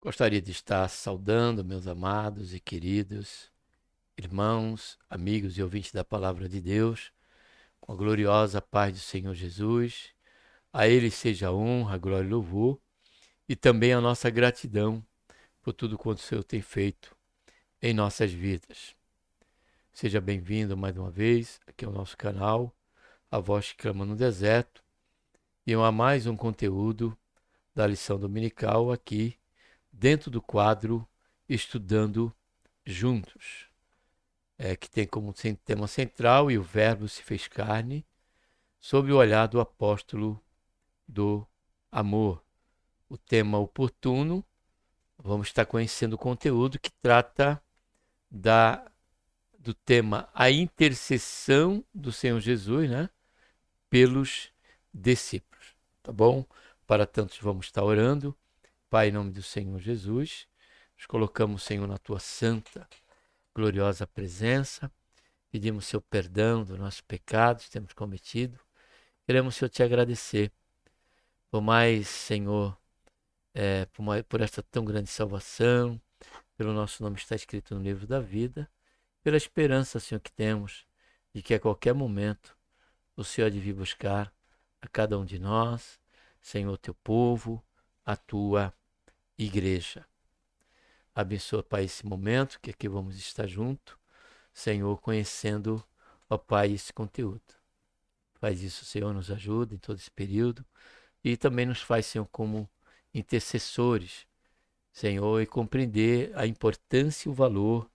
Gostaria de estar saudando meus amados e queridos irmãos, amigos e ouvintes da Palavra de Deus, com a gloriosa paz do Senhor Jesus. A Ele seja a honra, a glória e louvor, e também a nossa gratidão por tudo quanto o Senhor tem feito em nossas vidas. Seja bem-vindo mais uma vez aqui ao nosso canal, A Voz que Clama no Deserto, e a mais um conteúdo da lição dominical aqui dentro do quadro Estudando Juntos, que tem como tema central "E o Verbo se fez carne", sob o olhar do apóstolo do amor. O tema oportuno, vamos estar conhecendo o conteúdo que trata do tema a intercessão do Senhor Jesus, né, pelos discípulos, tá bom? Para tantos vamos estar orando. Pai, em nome do Senhor Jesus, nos colocamos, Senhor, na tua santa, gloriosa presença. Pedimos seu perdão dos nossos pecados que temos cometido. Queremos, Senhor, te agradecer por mais, Senhor, por esta tão grande salvação, pelo nosso nome estar escrito no livro da vida, pela esperança, Senhor, que temos de que a qualquer momento o Senhor há de vir buscar a cada um de nós, Senhor, teu povo, a tua igreja. Abençoa, Pai, esse momento que aqui vamos estar junto, Senhor, conhecendo, ó Pai, esse conteúdo. Faz isso, Senhor, nos ajuda em todo esse período e também nos faz, Senhor, como intercessores, Senhor, e compreender a importância e o valor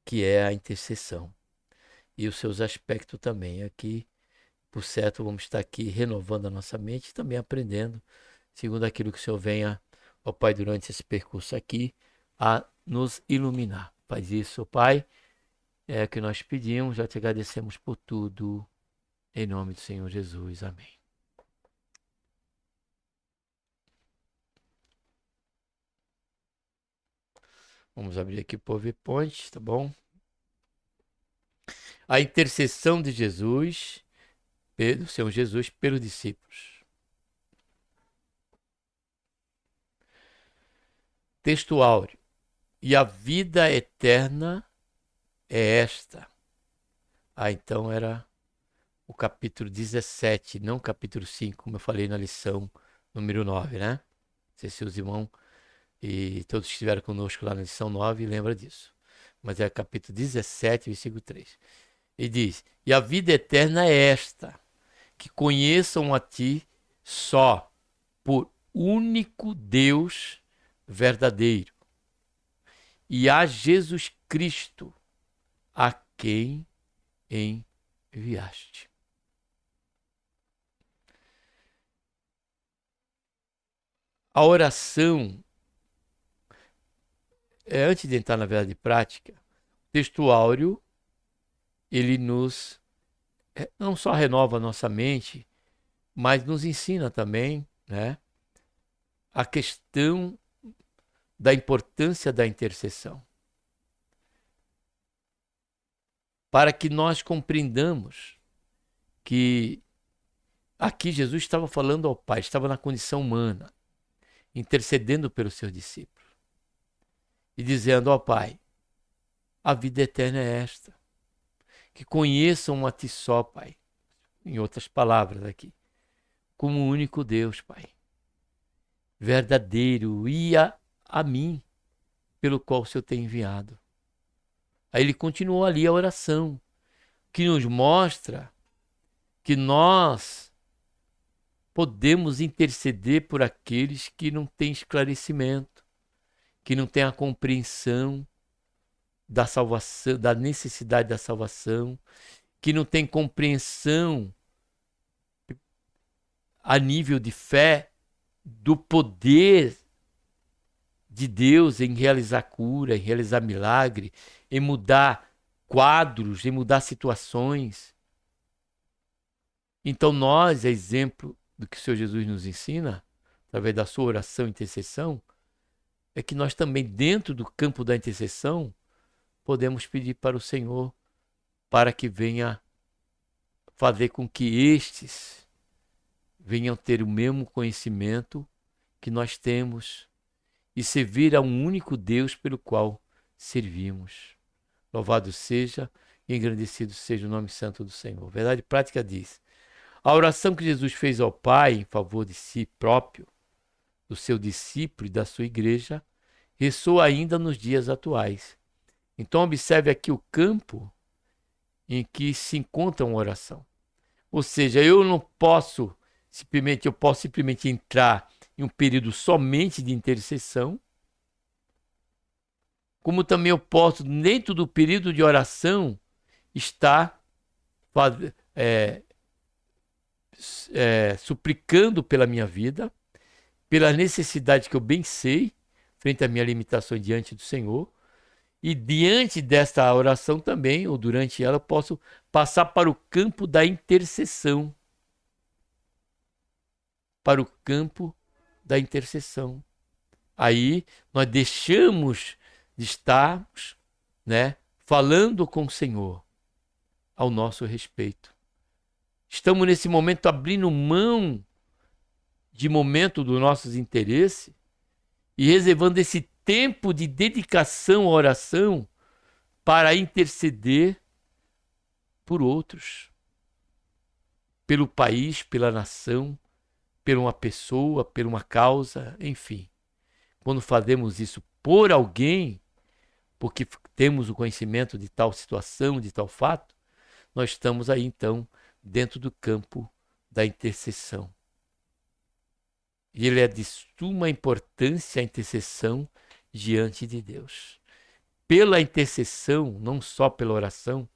que é a intercessão e os seus aspectos também. Aqui, por certo, vamos estar aqui renovando a nossa mente e também aprendendo, segundo aquilo que o Senhor venha, ó Pai, durante esse percurso aqui, a nos iluminar. Faz isso, ó Pai, é o que nós pedimos, já te agradecemos por tudo, em nome do Senhor Jesus. Amém. Vamos abrir aqui o PowerPoint, tá bom? A intercessão de Jesus, do Senhor Jesus, pelos discípulos. Texto áureo. E a vida eterna é esta. Então era o capítulo 17, não o capítulo 5, como eu falei na lição número 9, né? Não sei se os irmãos e todos que estiveram conosco lá na lição 9 lembram disso. Mas é capítulo 17, versículo 3. E diz: E a vida eterna é esta, que conheçam a ti só, por único Deus verdadeiro, e a Jesus Cristo, a quem enviaste. A oração, antes de entrar na verdade prática, o texto áureo, ele nos não só renova a nossa mente, mas nos ensina também, né, a questão da importância da intercessão. Para que nós compreendamos que aqui Jesus estava falando ao Pai, estava na condição humana, intercedendo pelos seus discípulos e dizendo ao Pai: a vida eterna é esta, que conheçam a ti só, Pai. Em outras palavras aqui, como o único Deus, Pai, verdadeiro, e a mim, pelo qual o Senhor tem enviado. Aí ele continuou ali a oração, que nos mostra que nós podemos interceder por aqueles que não têm esclarecimento, que não têm a compreensão da salvação, da necessidade da salvação, que não têm compreensão a nível de fé do poder de Deus em realizar cura, em realizar milagre, em mudar quadros, em mudar situações. Então nós, exemplo do que o Senhor Jesus nos ensina, através da sua oração e intercessão, é que nós também, dentro do campo da intercessão, podemos pedir para o Senhor para que venha fazer com que estes venham ter o mesmo conhecimento que nós temos e servir a um único Deus pelo qual servimos. Louvado seja e engrandecido seja o nome santo do Senhor. Verdade prática diz: a oração que Jesus fez ao Pai em favor de si próprio, do seu discípulo e da sua igreja, ressoa ainda nos dias atuais. Então observe aqui o campo em que se encontra uma oração. Ou seja, eu posso simplesmente entrar em um período somente de intercessão, como também eu posso, dentro do período de oração, estar suplicando pela minha vida, pela necessidade que eu bem sei, frente à minha limitação diante do Senhor, e diante desta oração também, ou durante ela, eu posso passar para o campo da intercessão. Para o campo da intercessão. Aí nós deixamos de estarmos, falando com o Senhor ao nosso respeito. Estamos nesse momento abrindo mão de momento dos nossos interesses e reservando esse tempo de dedicação à oração para interceder por outros, pelo país, pela nação, por uma pessoa, por uma causa, enfim. Quando fazemos isso por alguém, porque temos o conhecimento de tal situação, de tal fato, nós estamos aí então dentro do campo da intercessão. E ele é de suma importância a intercessão diante de Deus. Pela intercessão, não só pela oração,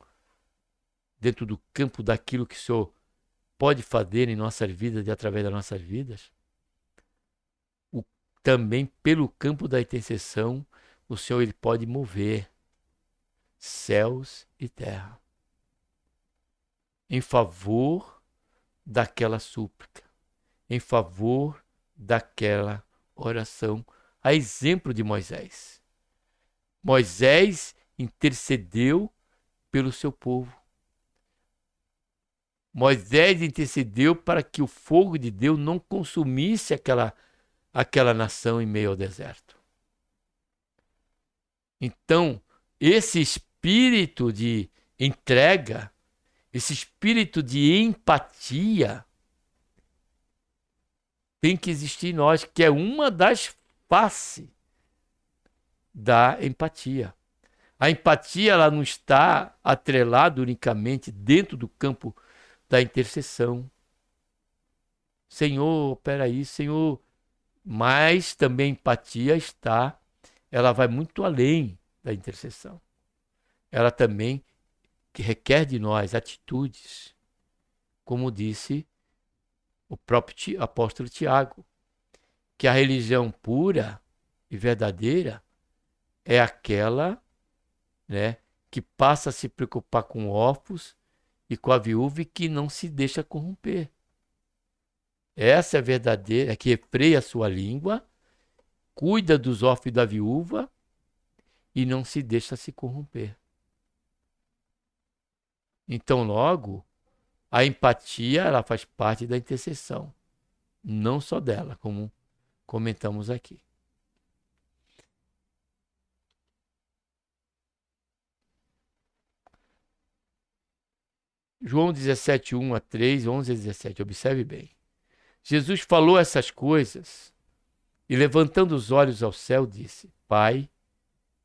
dentro do campo daquilo que o Senhor pode fazer em nossas vidas e através das nossas vidas, também pelo campo da intercessão, o Senhor ele pode mover céus e terra em favor daquela súplica, em favor daquela oração, a exemplo de Moisés. Moisés intercedeu pelo seu povo. Moisés intercedeu para que o fogo de Deus não consumisse aquela nação em meio ao deserto. Então, esse espírito de entrega, esse espírito de empatia tem que existir em nós, que é uma das faces da empatia. A empatia ela não está atrelada unicamente dentro do campo da intercessão. Senhor, opera isso, Senhor. Mas também a empatia ela vai muito além da intercessão. Ela também requer de nós atitudes, como disse o próprio apóstolo Tiago, que a religião pura e verdadeira é aquela, que passa a se preocupar com órfãos e com a viúva e que não se deixa corromper. Essa é a verdadeira, que refreia a sua língua, cuida dos órfãos e da viúva e não se deixa se corromper. Então, logo, a empatia ela faz parte da intercessão, não só dela, como comentamos aqui. João 17, 1 a 3, 11 a 17, observe bem. Jesus falou essas coisas e, levantando os olhos ao céu, disse: Pai,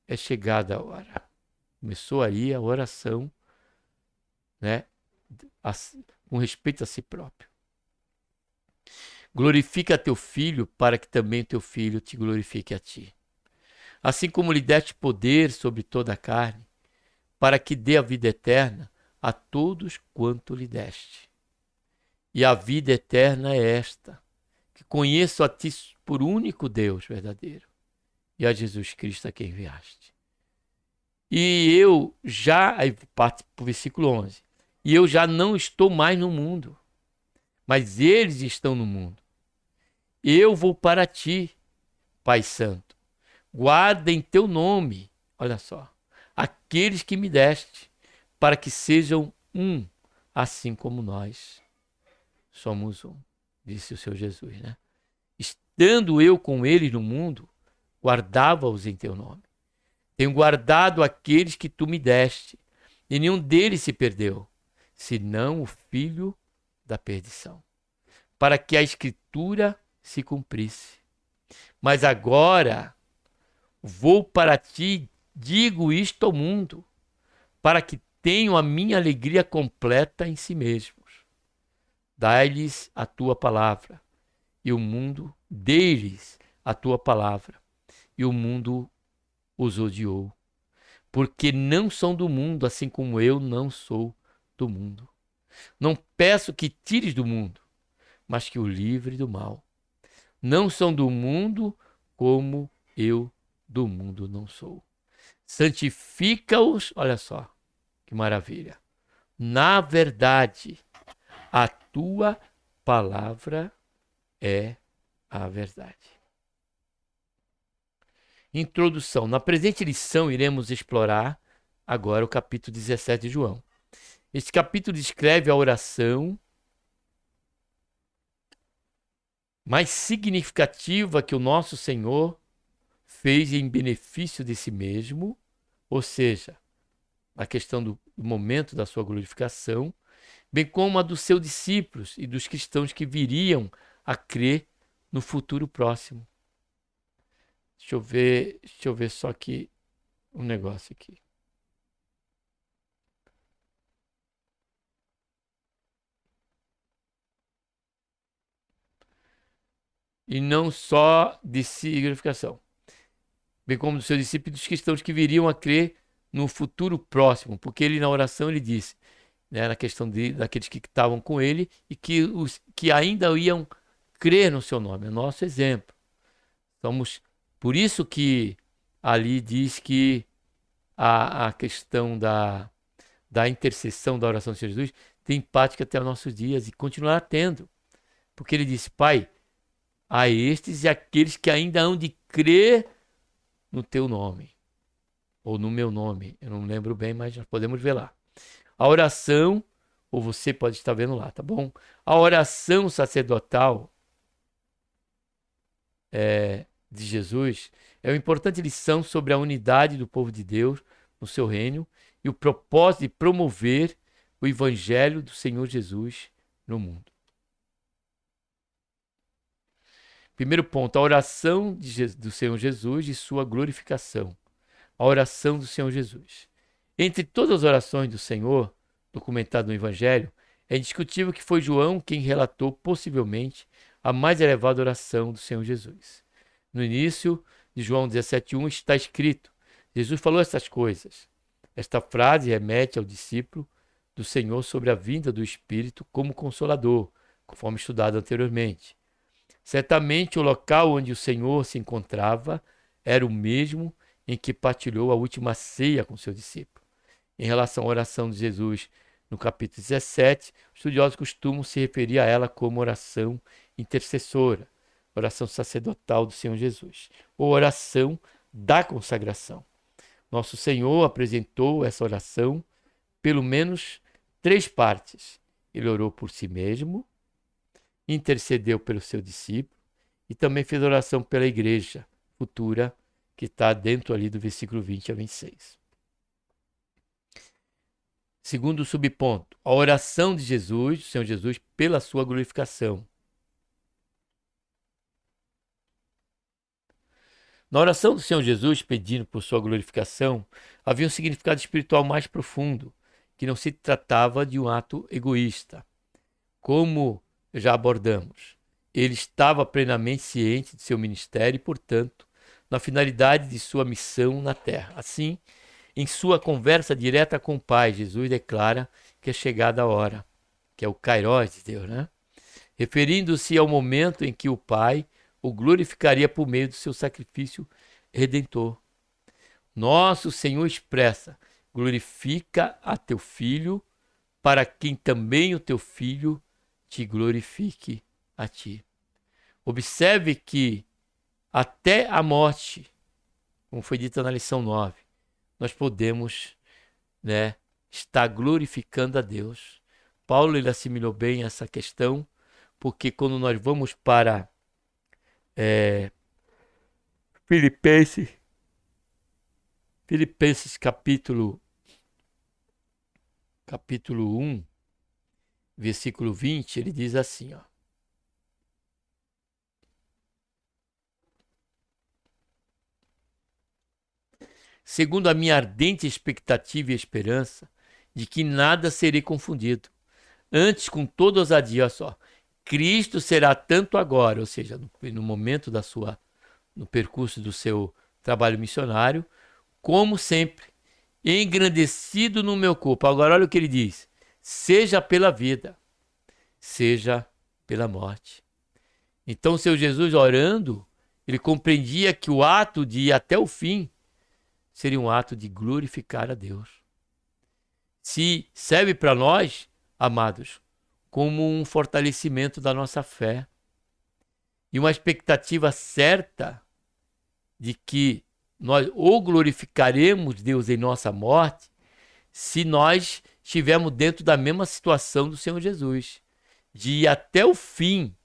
é chegada a hora. Começou aí a oração, com respeito a si próprio. Glorifica teu filho, para que também teu filho te glorifique a ti. Assim como lhe deste poder sobre toda a carne, para que dê a vida eterna a todos quanto lhe deste. E a vida eterna é esta, que conheço a ti por único Deus verdadeiro, e a Jesus Cristo a quem enviaste. E eu já, aí parte para o versículo 11, e eu já não estou mais no mundo, mas eles estão no mundo. Eu vou para ti, Pai Santo. Guarda em teu nome, olha só, aqueles que me deste, para que sejam um, assim como nós somos um, disse o Senhor Jesus, Estando eu com eles no mundo, guardava-os em teu nome. Tenho guardado aqueles que tu me deste, e nenhum deles se perdeu, senão o filho da perdição, para que a escritura se cumprisse. Mas agora vou para ti, digo isto ao mundo, para que tenham a minha alegria completa em si mesmos. Dai-lhes a tua palavra, e o mundo, dê-lhes a tua palavra, e o mundo os odiou, porque não são do mundo, assim como eu não sou do mundo. Não peço que tires do mundo, mas que o livre do mal. Não são do mundo, como eu do mundo não sou. Santifica-os, olha só, que maravilha. Na verdade, a tua palavra é a verdade. Introdução. Na presente lição, iremos explorar agora o capítulo 17 de João. Este capítulo descreve a oração mais significativa que o nosso Senhor fez em benefício de si mesmo, ou seja, a questão do momento da sua glorificação, bem como a dos seus discípulos e dos cristãos que viriam a crer no futuro próximo. Deixa eu ver só aqui um negócio aqui. E não só de significação, bem como dos seus discípulos e dos cristãos que viriam a crer no futuro próximo, porque ele na oração ele disse, né, na questão daqueles que estavam com ele e que os que ainda iam crer no seu nome, é nosso exemplo. Somos, por isso que ali diz que a questão da intercessão da oração do Senhor Jesus tem prática até os nossos dias e continuará tendo, porque ele disse, Pai, a estes e aqueles que ainda hão de crer no teu nome, ou no meu nome, eu não lembro bem, mas nós podemos ver lá. A oração, ou você pode estar vendo lá, tá bom? A oração sacerdotal de Jesus é uma importante lição sobre a unidade do povo de Deus no seu reino e o propósito de promover o evangelho do Senhor Jesus no mundo. Primeiro ponto, a oração do Senhor Jesus e sua glorificação. A oração do Senhor Jesus. Entre todas as orações do Senhor, documentadas no Evangelho, é indiscutível que foi João quem relatou possivelmente a mais elevada oração do Senhor Jesus. No início de João 17,1 está escrito: Jesus falou essas coisas. Esta frase remete ao discípulo do Senhor sobre a vinda do Espírito como consolador, conforme estudado anteriormente. Certamente o local onde o Senhor se encontrava era o mesmo em que partilhou a última ceia com seu discípulo. Em relação à oração de Jesus no capítulo 17, os estudiosos costumam se referir a ela como oração intercessora, oração sacerdotal do Senhor Jesus, ou oração da consagração. Nosso Senhor apresentou essa oração pelo menos 3 partes. Ele orou por si mesmo, intercedeu pelo seu discípulo e também fez oração pela igreja futura, que está dentro ali do versículo 20 a 26. Segundo subponto, a oração de Jesus, do Senhor Jesus, pela sua glorificação. Na oração do Senhor Jesus, pedindo por sua glorificação, havia um significado espiritual mais profundo, que não se tratava de um ato egoísta. Como já abordamos, ele estava plenamente ciente de seu ministério e, portanto, na finalidade de sua missão na terra. Assim, em sua conversa direta com o Pai, Jesus declara que é chegada a hora, que é o Kairós de Deus, né? Referindo-se ao momento em que o Pai o glorificaria por meio do seu sacrifício redentor. Nosso Senhor expressa: glorifica a teu Filho, para quem também o teu Filho te glorifique a ti. Observe que até a morte, como foi dito na lição 9, nós podemos, né, estar glorificando a Deus. Paulo ele assimilou bem essa questão, porque quando nós vamos para Filipenses capítulo 1, versículo 20, ele diz assim, ó. Segundo a minha ardente expectativa e esperança de que nada serei confundido. Antes, com toda ousadia, olha só, Cristo será tanto agora, ou seja, no momento no percurso do seu trabalho missionário, como sempre, engrandecido no meu corpo. Agora olha o que ele diz, seja pela vida, seja pela morte. Então, o seu Jesus orando, ele compreendia que o ato de ir até o fim seria um ato de glorificar a Deus. Se serve para nós, amados, como um fortalecimento da nossa fé e uma expectativa certa de que nós ou glorificaremos Deus em nossa morte, se nós estivermos dentro da mesma situação do Senhor Jesus, de ir até o fim,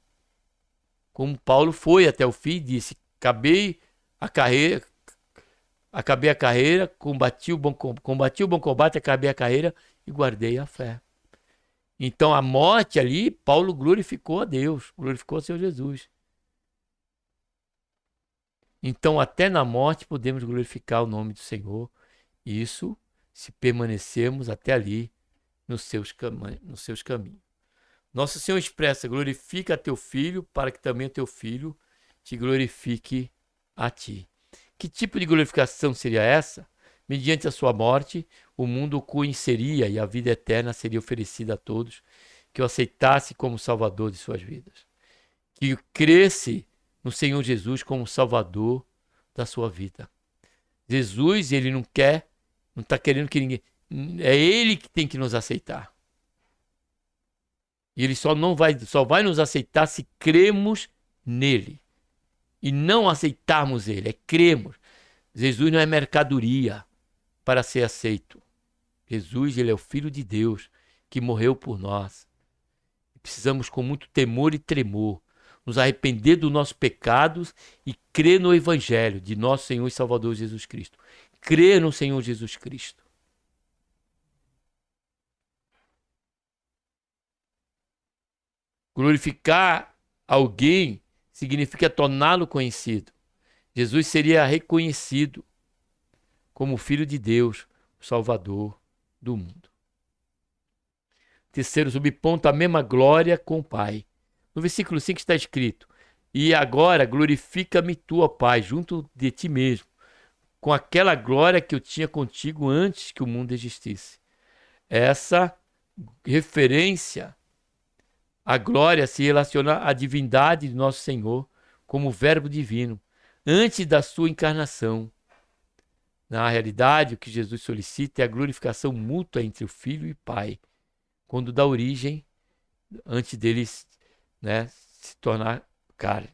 como Paulo foi até o fim e disse, acabei a carreira, combati o bom combate, acabei a carreira e guardei a fé. Então a morte ali, Paulo glorificou a Deus, glorificou o Senhor Jesus. Então até na morte podemos glorificar o nome do Senhor. Isso se permanecermos até ali nos seus caminhos. Nosso Senhor expressa, glorifica a teu filho para que também o teu filho te glorifique a ti. Que tipo de glorificação seria essa? Mediante a sua morte, o mundo o conheceria e a vida eterna seria oferecida a todos que o aceitasse como Salvador de suas vidas. Que cresce no Senhor Jesus como Salvador da sua vida. Jesus, ele não está querendo que ninguém... É ele que tem que nos aceitar. E ele só vai nos aceitar se cremos nele. E não aceitarmos ele, é cremos. Jesus não é mercadoria para ser aceito. Jesus, ele é o Filho de Deus que morreu por nós. Precisamos com muito temor e tremor nos arrepender dos nossos pecados e crer no Evangelho de nosso Senhor e Salvador Jesus Cristo. Crer no Senhor Jesus Cristo. Glorificar alguém significa torná-lo conhecido. Jesus seria reconhecido como Filho de Deus, o Salvador do mundo. Terceiro subponto, a mesma glória com o Pai. No versículo 5 está escrito, e agora glorifica-me tu, ó Pai, junto de ti mesmo, com aquela glória que eu tinha contigo antes que o mundo existisse. Essa referência à glória se relaciona à divindade de nosso Senhor como verbo divino, antes da sua encarnação. Na realidade, o que Jesus solicita é a glorificação mútua entre o Filho e o Pai, quando dá origem, antes deles, se tornar carne.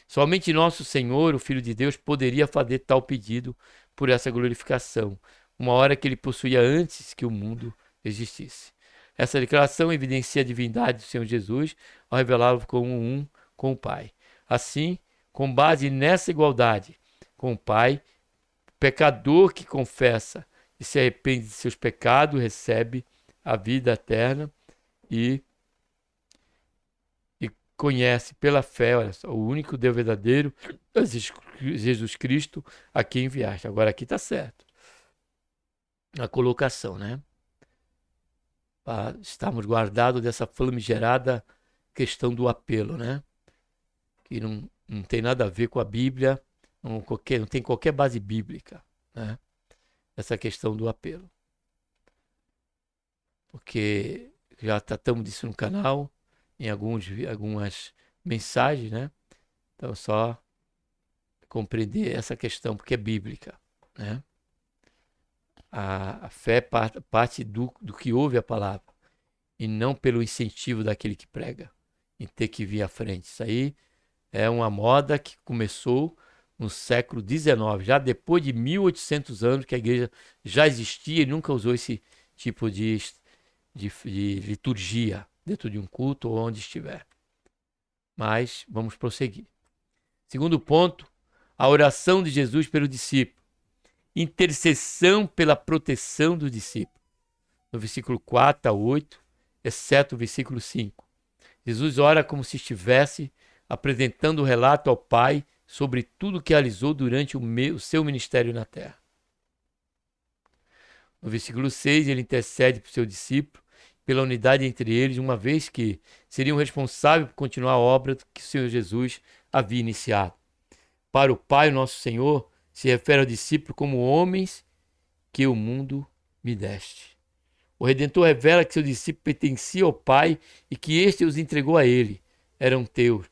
Somente nosso Senhor, o Filho de Deus, poderia fazer tal pedido por essa glorificação, uma hora que ele possuía antes que o mundo existisse. Essa declaração evidencia a divindade do Senhor Jesus ao revelá-lo como um com o Pai. Assim, com base nessa igualdade com o Pai, o pecador que confessa e se arrepende de seus pecados recebe a vida eterna e conhece pela fé, olha só, o único Deus verdadeiro, Jesus Cristo, a quem enviaste. Agora aqui está certo. A colocação, né? Para estarmos guardados dessa famigerada questão do apelo, né? Que não tem nada a ver com a Bíblia, não tem qualquer base bíblica, né? Essa questão do apelo. Porque já tratamos disso no canal, em algumas mensagens, né? Então, só compreender essa questão, porque é bíblica, né? A fé parte do que ouve a palavra, e não pelo incentivo daquele que prega, em ter que vir à frente. Isso aí é uma moda que começou no século XIX, já depois de 1800 anos que a igreja já existia e nunca usou esse tipo de liturgia dentro de um culto ou onde estiver. Mas vamos prosseguir. Segundo ponto, a oração de Jesus pelo discípulo, intercessão pela proteção do discípulo. No versículo 4 a 8, exceto o versículo 5. Jesus ora como se estivesse apresentando o relato ao Pai sobre tudo que realizou durante o seu ministério na terra. No versículo 6, ele intercede por seu discípulo, pela unidade entre eles, uma vez que seriam responsáveis por continuar a obra que o Senhor Jesus havia iniciado. Para o Pai, o nosso Senhor, se refere ao discípulo como homens que o mundo me deste. O Redentor revela que seu discípulo pertencia ao Pai e que este os entregou a ele. Eram teus,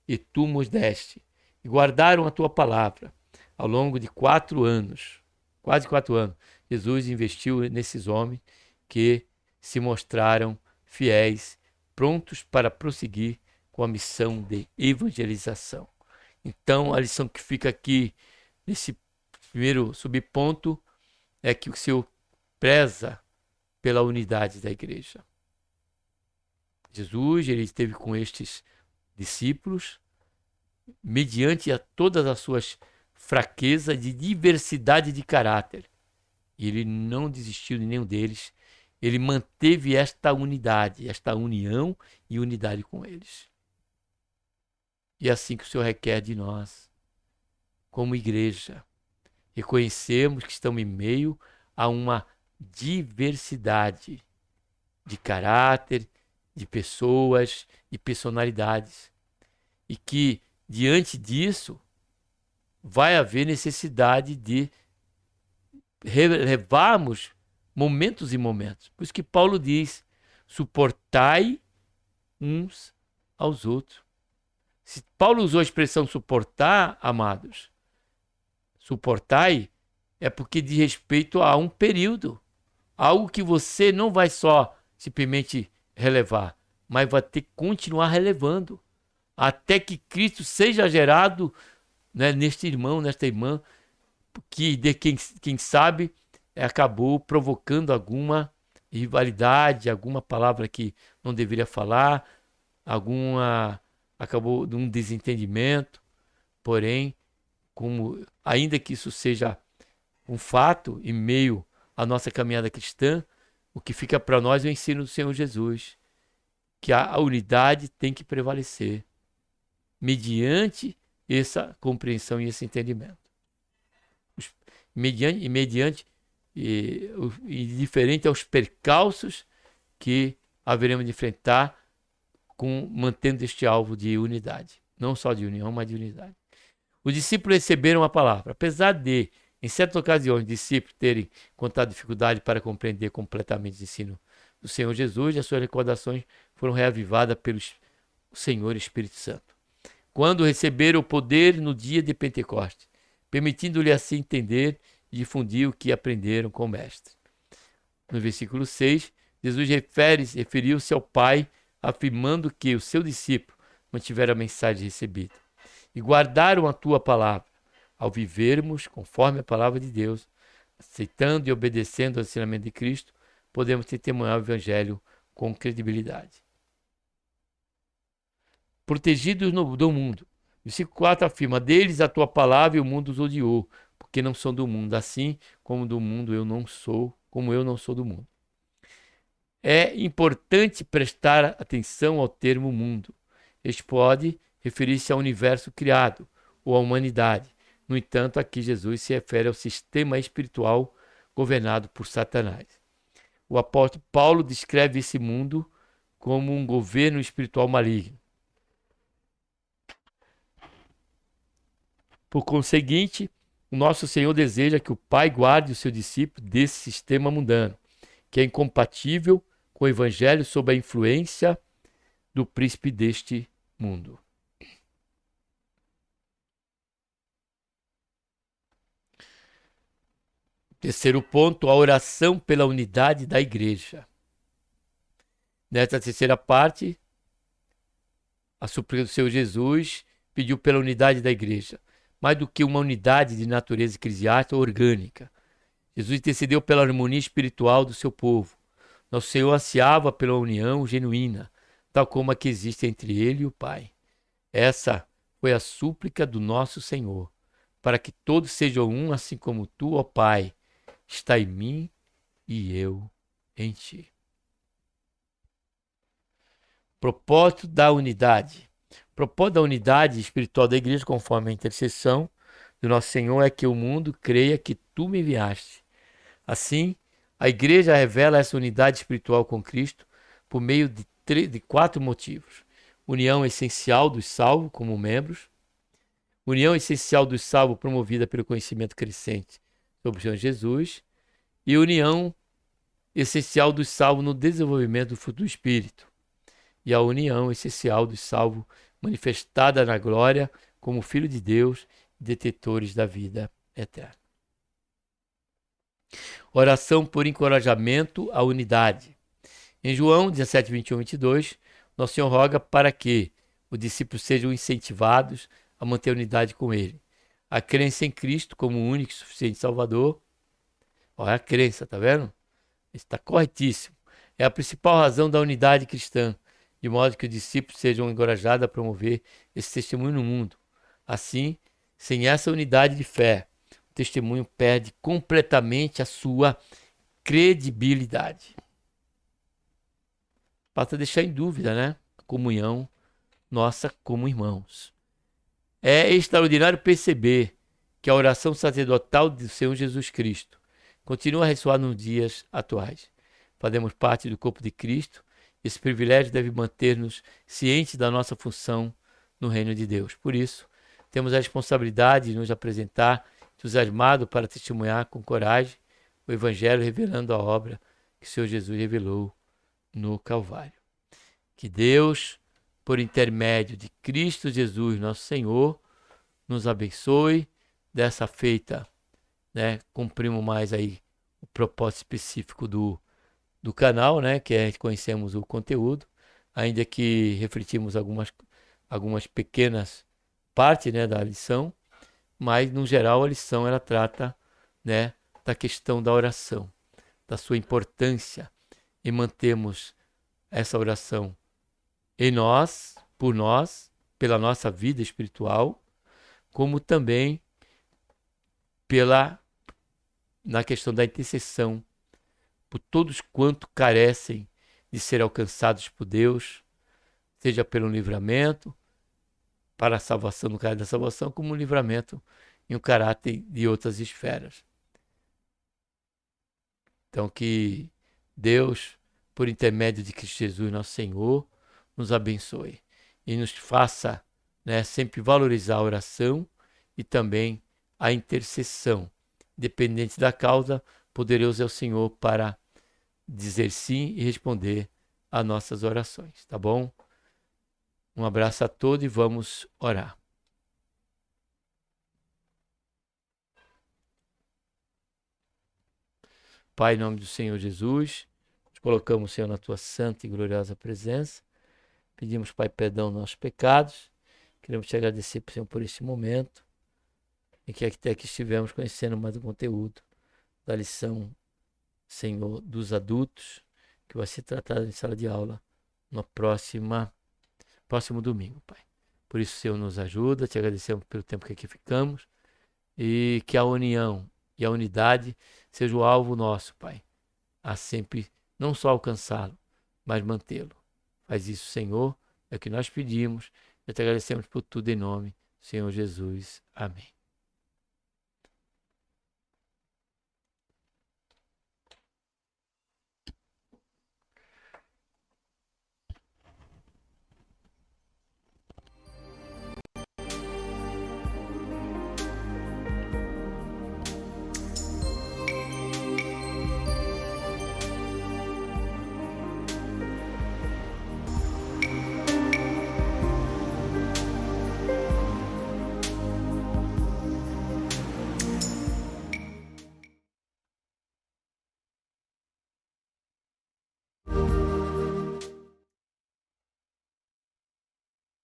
e tu nos deste. E guardaram a tua palavra. Ao longo de 4 anos, quase 4 anos, Jesus investiu nesses homens que se mostraram fiéis, prontos para prosseguir com a missão de evangelização. Então, a lição que fica aqui nesse primeiro subponto é que o Senhor preza pela unidade da igreja. Jesus, ele esteve com estes discípulos, mediante a todas as suas fraquezas de diversidade de caráter. E ele não desistiu de nenhum deles. Ele manteve esta unidade, esta união e unidade com eles. E é assim que o Senhor requer de nós, como igreja. Reconhecemos que estamos em meio a uma diversidade de caráter, de pessoas e personalidades. E que, diante disso, vai haver necessidade de relevarmos momentos e momentos. Por isso que Paulo diz, suportai uns aos outros. Se Paulo usou a expressão suportar, amados, suportai é porque diz respeito a um período. Algo que você não vai só simplesmente relevar, mas vai ter que continuar relevando. Até que Cristo seja gerado, né, neste irmão, nesta irmã, que de quem sabe acabou provocando alguma rivalidade, alguma palavra que não deveria falar, acabou de um desentendimento. Porém, ainda que isso seja um fato em meio à nossa caminhada cristã, o que fica para nós é o ensino do Senhor Jesus, que a unidade tem que prevalecer mediante essa compreensão e esse entendimento. Mediante e diferente aos percalços que haveremos de enfrentar mantendo este alvo de unidade. Não só de união, mas de unidade. Os discípulos receberam a palavra. Apesar de, em certas ocasiões, os discípulos terem encontrado dificuldade para compreender completamente o ensino do Senhor Jesus, as suas recordações foram reavivadas pelo Senhor Espírito Santo. Quando receberam o poder no dia de Pentecostes, permitindo-lhe assim entender e difundir o que aprenderam com o Mestre. No versículo 6, Jesus referiu-se ao Pai, afirmando que o seu discípulo mantivera a mensagem recebida e guardaram a tua palavra. Ao vivermos conforme a palavra de Deus, aceitando e obedecendo ao ensinamento de Cristo, podemos testemunhar o Evangelho com credibilidade. Protegidos do mundo. Versículo 4 afirma, deles a tua palavra e o mundo os odiou, porque não são do mundo, assim como do mundo eu não sou, como eu não sou do mundo. É importante prestar atenção ao termo mundo. Este pode referir-se ao universo criado ou à humanidade. No entanto, aqui Jesus se refere ao sistema espiritual governado por Satanás. O apóstolo Paulo descreve esse mundo como um governo espiritual maligno. Por conseguinte, o nosso Senhor deseja que o Pai guarde o seu discípulo desse sistema mundano, que é incompatível com o Evangelho sob a influência do príncipe deste mundo. Terceiro ponto, a oração pela unidade da igreja. Nesta terceira parte, a súplica do Senhor Jesus pediu pela unidade da igreja, mais do que uma unidade de natureza eclesiástica ou orgânica. Jesus intercedeu pela harmonia espiritual do seu povo. Nosso Senhor ansiava pela união genuína, tal como a que existe entre ele e o Pai. Essa foi a súplica do nosso Senhor, para que todos sejam um, assim como tu, ó Pai, está em mim e eu em ti. Propósito da unidade. O propósito da unidade espiritual da igreja, conforme a intercessão do nosso Senhor, é que o mundo creia que tu me enviaste. Assim, a igreja revela essa unidade espiritual com Cristo por meio de 4 motivos: união essencial dos salvos como membros, união essencial dos salvos promovida pelo conhecimento crescente sobre o Senhor Jesus, e união essencial dos salvos no desenvolvimento do fruto do Espírito, e a união essencial dos salvos manifestada na glória como Filho de Deus, detetores da vida eterna. Oração por encorajamento à unidade. Em João 17, 21 e 22, Nosso Senhor roga para que os discípulos sejam incentivados a manter a unidade com Ele. A crença em Cristo como o único e suficiente Salvador. Olha a crença, tá vendo? Está corretíssimo. É a principal razão da unidade cristã, de modo que os discípulos sejam encorajados a promover esse testemunho no mundo. Assim, sem essa unidade de fé, o testemunho perde completamente a sua credibilidade. Basta deixar em dúvida, né? A comunhão nossa como irmãos. É extraordinário perceber que a oração sacerdotal do Senhor Jesus Cristo continua a ressoar nos dias atuais. Fazemos parte do corpo de Cristo. Esse privilégio deve manter-nos cientes da nossa função no reino de Deus. Por isso, temos a responsabilidade de nos apresentar entusiasmado para testemunhar com coragem o Evangelho, revelando a obra que o Senhor Jesus revelou no Calvário. Que Deus, por intermédio de Cristo Jesus, nosso Senhor, nos abençoe. Dessa feita, né, cumprimos mais aí o propósito específico do canal, né, que é conhecemos o conteúdo, ainda que refletimos algumas pequenas partes, né, da lição, mas no geral a lição ela trata, né, da questão da oração, da sua importância em mantermos essa oração em nós, por nós, pela nossa vida espiritual, como também na questão da intercessão por todos quanto carecem de ser alcançados por Deus, seja pelo livramento, para a salvação, no caso da salvação, como um livramento em um caráter de outras esferas. Então que Deus, por intermédio de Cristo Jesus, nosso Senhor, nos abençoe e nos faça, né, sempre valorizar a oração e também a intercessão. Dependente da causa, poderoso é o Senhor para dizer sim e responder às nossas orações, tá bom? Um abraço a todos e vamos orar. Pai, em nome do Senhor Jesus, te colocamos, Senhor, na tua santa e gloriosa presença. Pedimos, Pai, perdão dos nossos pecados. Queremos te agradecer, Senhor, por este momento em que até aqui estivemos conhecendo mais o conteúdo da lição, Senhor, dos adultos, que vai ser tratada em sala de aula no próximo domingo, Pai. Por isso, Senhor, nos ajuda, te agradecemos pelo tempo que aqui ficamos e que a união e a unidade seja o alvo nosso, Pai, a sempre não só alcançá-lo, mas mantê-lo. Faz isso, Senhor, é o que nós pedimos e te agradecemos por tudo em nome do Senhor Jesus. Amém.